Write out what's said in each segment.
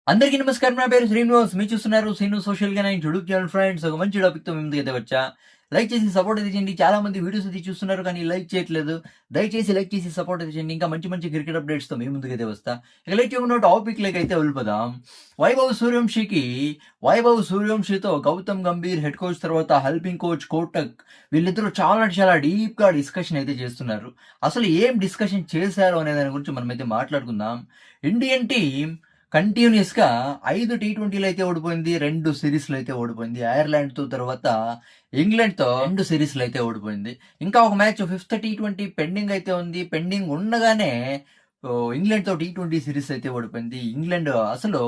అందరికీ నమస్కారం. నా పేరు శ్రీనివాస్. మీరు చూస్తున్నారు శ్రీను సోషల్ గా యూట్యూబ్ ఛానల్. ఫ్రెండ్స్, ఒక మంచి టాపిక్ తో మీ ముందుకైతే వచ్చా. లైక్ చేసి సపోర్ట్ అయితే చేయండి. చాలా మంది వీడియోస్ అయితే చూస్తున్నారు కానీ లైక్ చేయట్లేదు. దయచేసి లైక్ చేసి సపోర్ట్ అయితే చేయండి. ఇంకా మంచి మంచి క్రికెట్ అప్డేట్స్ తో మీ ముందుకైతే వస్తా. ఇక లైక్ చేయకుండా టాపిక్ లైక్ అయితే వెళ్ళిపోదాం. వైభవ్ సూర్యవంశీతో గౌతమ్ గంభీర్ హెడ్ కోచ్ తర్వాత హెల్పింగ్ కోచ్ కోటక్ వీళ్ళిద్దరూ చాలా అంటే చాలా డీప్ గా డిస్కషన్ అయితే చేస్తున్నారు. అసలు ఏం డిస్కషన్ చేశారు అనే దాని గురించి మనం అయితే మాట్లాడుకుందాం. ఇండియన్ టీం కంటిన్యూస్‌గా 5 టీ20లు అయితే ఓడిపోయింది. 2 సీరీస్‌లు అయితే ఓడిపోయింది. ఐర్లాండ్‌తో తర్వాత ఇంగ్లాండ్‌తో 2 సీరీస్‌లు అయితే ఓడిపోయింది. ఇంకా ఒక మ్యాచ్ ఫిఫ్త్ టీ20 పెండింగ్ అయితే ఉంది. పెండింగ్ ఉండగానే ఇంగ్లాండ్‌తో టీ20 సీరీస్ అయితే ఓడిపోయింది. ఇంగ్లాండ్ అసలు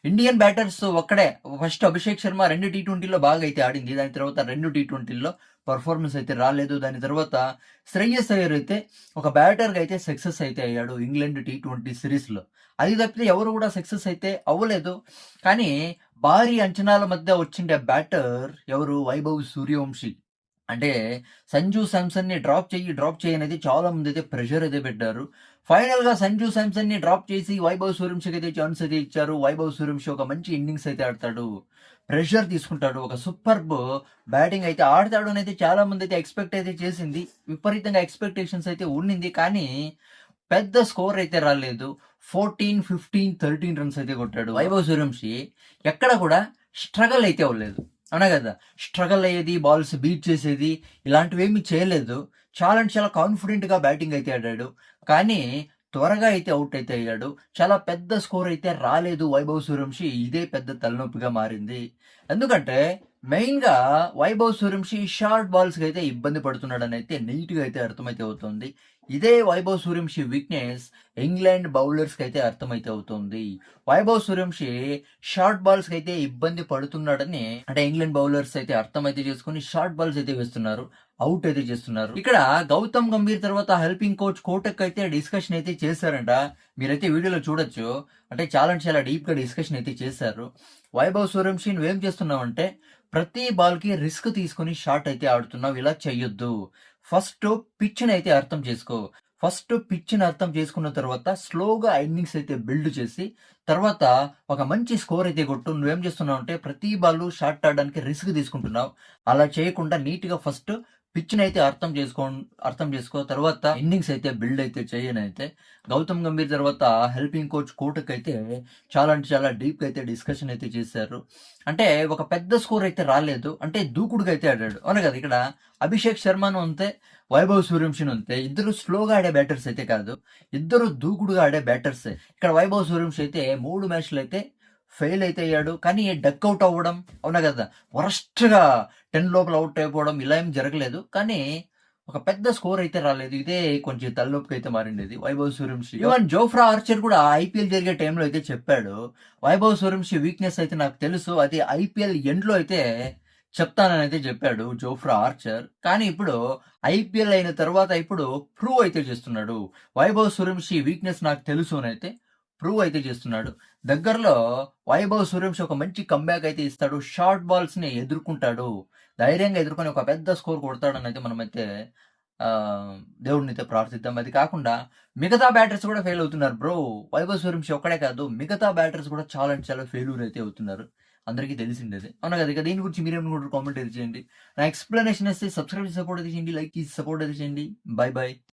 ఇండియన్ బ్యాటర్స్ ఒక్కడే ఫస్ట్ అభిషేక్ శర్మ 2 టీ20లో బాగా అయితే ఆడింది. దాని తర్వాత 2 టీ20లో పర్ఫార్మెన్స్ అయితే రాలేదు. దాని తర్వాత శ్రేయస్ అయ్యర్ అయితే ఒక బ్యాటర్‌గా అయితే సక్సెస్ అయితే అయ్యాడు ఇంగ్లాండ్ టీ20 సీరీస్‌లో. అది తప్పితే ఎవరు కూడా సక్సెస్ అయితే అవ్వలేదు. కానీ భారీ అంచనాల మధ్య వచ్చిండే బ్యాటర్ ఎవరు? వైభవ్ సూర్యవంశి. అంటే సంజు శాంసన్‌ని డ్రాప్ చెయ్యి అనేది చాలా మంది అయితే ప్రెషర్ అయితే పెట్టారు. ఫైనల్‌గా సంజు శాంసన్‌ని డ్రాప్ చేసి వైభవ్ సూర్యవంశికి అయితే ఛాన్స్ అయితే ఇచ్చారు. వైభవ్ సూర్యవంశి ఒక మంచి ఇన్నింగ్స్ అయితే ఆడతాడు. ప్రెషర్ తీసుకుంటాడు. ఒక సూపర్బ్ బ్యాటింగ్ అయితే ఆడతాడు అనైతే చాలా మంది అయితే ఎక్స్‌పెక్ట్ అయితే చేసింది. విపరీతంగా ఎక్స్‌పెక్టేషన్స్ అయితే ఉండింది. కానీ పెద్ద స్కోర్ అయితే రాలేదు. 14, 15, 13 రన్స్ అయితే కొట్టాడు. వైభవ్ సూర్యవంశి ఎక్కడ కూడా స్ట్రగల్ అయితే అవ్వలేదు. అవునా కదా! స్ట్రగల్ అయ్యేది, బాల్స్ బీట్ చేసేది ఇలాంటివేమీ చేయలేదు. చాలా అంటే చాలా కాన్ఫిడెంట్‌గా బ్యాటింగ్ అయితే ఆడాడు. కానీ త్వరగా అయితే ఔట్ అయితే అయ్యాడు. చాలా పెద్ద స్కోర్ అయితే రాలేదు వైభవ్ సూర్యవంశి. ఇదే పెద్ద తలనొప్పిగా మారింది. ఎందుకంటే మెయిన్‌గా వైభవ్ సూర్యవంశి షార్ట్ బాల్స్‌కి అయితే ఇబ్బంది పడుతున్నాడనైతే నీట్‌గా అయితే అర్థమైతే అవుతుంది. ఇదే వైభవ్ సూర్యవంశి వీక్‌నెస్ ఇంగ్లాండ్ బౌలర్స్‌కి అయితే అర్థమైతే అవుతుంది. వైభవ్ సూర్యవంశి షార్ట్ బాల్స్‌కి అయితే ఇబ్బంది పడుతున్నాడని అంటే ఇంగ్లాండ్ బౌలర్స్ అయితే అర్థమైతే చేసుకొని షార్ట్ బాల్స్ అయితే వేస్తున్నారు. ఔట్ అయితే చేస్తున్నారు. ఇక్కడ గౌతమ్ గంభీర్ తర్వాత హెల్పింగ్ కోచ్ కోటక్ అయితే డిస్కషన్ అయితే చేశారంట. మీరైతే వీడియోలో చూడొచ్చు. అంటే చాలా అంటే చాలా డీప్‌గా డిస్కషన్ అయితే చేశారు. వైభవ్ సూర్యవంశి నువ్వేం చేస్తున్నావంటే ప్రతి బాల్‌కి రిస్క్ తీసుకొని షాట్ అయితే ఆడుతున్నావు. ఇలా చెయ్యొద్దు. ఫస్ట్ పిచ్‌ని అయితే అర్థం చేసుకో. ఫస్ట్ పిచ్‌ని అర్థం చేసుకున్న తర్వాత స్లోగా ఇన్నింగ్స్ అయితే బిల్డ్ చేసి తర్వాత ఒక మంచి స్కోర్ అయితే కొట్టు. నువ్వేం చేస్తున్నావంటే ప్రతి బాల్ షాట్ ఆడడానికి రిస్క్ తీసుకుంటున్నావు. అలా చేయకుండా నీట్‌గా ఫస్ట్ పిచ్‌నైతే అర్థం చేసుకో. తర్వాత ఇన్నింగ్స్ అయితే బిల్డ్ అయితే చెయ్యనైతే గౌతమ్ గంభీర్ తర్వాత హెల్పింగ్ కోచ్ కోటక్ అయితే చాలా అంటే చాలా డీప్‌గా అయితే డిస్కషన్ అయితే చేశారు. అంటే ఒక పెద్ద స్కోర్ అయితే రాలేదు. అంటే దూకుడుగా అయితే ఆడాడు. అవునా కదా! ఇక్కడ అభిషేక్ శర్మను అంతే, వైభవ్ సూర్యవంశిను అంతే. ఇద్దరు స్లోగా ఆడే బ్యాటర్స్ అయితే కాదు. ఇద్దరు దూకుడుగా ఆడే బ్యాటర్సే. ఇక్కడ వైభవ్ సూర్యవంశి అయితే 3 మ్యాచ్‌లు అయితే ఫెయిల్ అయితే అయ్యాడు. కానీ డకౌట్ అవ్వడం అవునా కదా! వరస్ట్‌గా 10 లోపల ఔట్ అయిపోవడం ఇలా ఏం జరగలేదు. కానీ ఒక పెద్ద స్కోర్ అయితే రాలేదు. ఇదే కొంచెం తలనొప్పికైతే మారిండేది Vaibhav Suryavanshi. Even Jofra Archer కూడా ఐపీఎల్ జరిగే టైంలో అయితే చెప్పాడు. వైభవ్ సూర్యవంశి వీక్‌నెస్ అయితే నాకు తెలుసు. అది ఐపీఎల్ ఎండ్‌లో అయితే చెప్తానని అయితే చెప్పాడు జోఫ్రా ఆర్చర్. కానీ ఇప్పుడు ఐపీఎల్ అయిన తర్వాత ఇప్పుడు ప్రూవ్ అయితే చేస్తున్నాడు. వైభవ్ సూర్యవంశి వీక్‌నెస్ నాకు తెలుసు అనైతే ప్రూవ్ అయితే చేస్తున్నాడు. దగ్గరలో వైభవ్ సూర్యవంశి ఒక మంచి కమ్‌బ్యాక్ అయితే ఇస్తాడు. షార్ట్ బాల్స్‌ని ఎదుర్కుంటాడు. ధైర్యంగా ఎదుర్కొని ఒక పెద్ద స్కోర్ కొడతాడని అయితే మనమైతే దేవుడినైతే ప్రార్థిద్దాం. అది కాకుండా మిగతా బ్యాటర్స్ కూడా ఫెయిల్ అవుతున్నారు బ్రో. వైభవ్ సూర్యవంశి ఒక్కడే కాదు మిగతా బ్యాటర్స్ కూడా చాలా అంటే చాలా ఫెయిల్యూర్ అయితే అవుతున్నారు. అందరికీ తెలిసిండేదే. అవునా కదా! ఇక దీని గురించి మీరేమనుకుంటారో కామెంట్ అయితే చేయండి. నా ఎక్స్‌ప్లనేషన్ నచ్చితే సబ్స్క్రైబ్ చేసి సపోర్ట్ అయితే చేయండి. లైక్ చేసి సపోర్ట్ అయితే చేయండి. By by.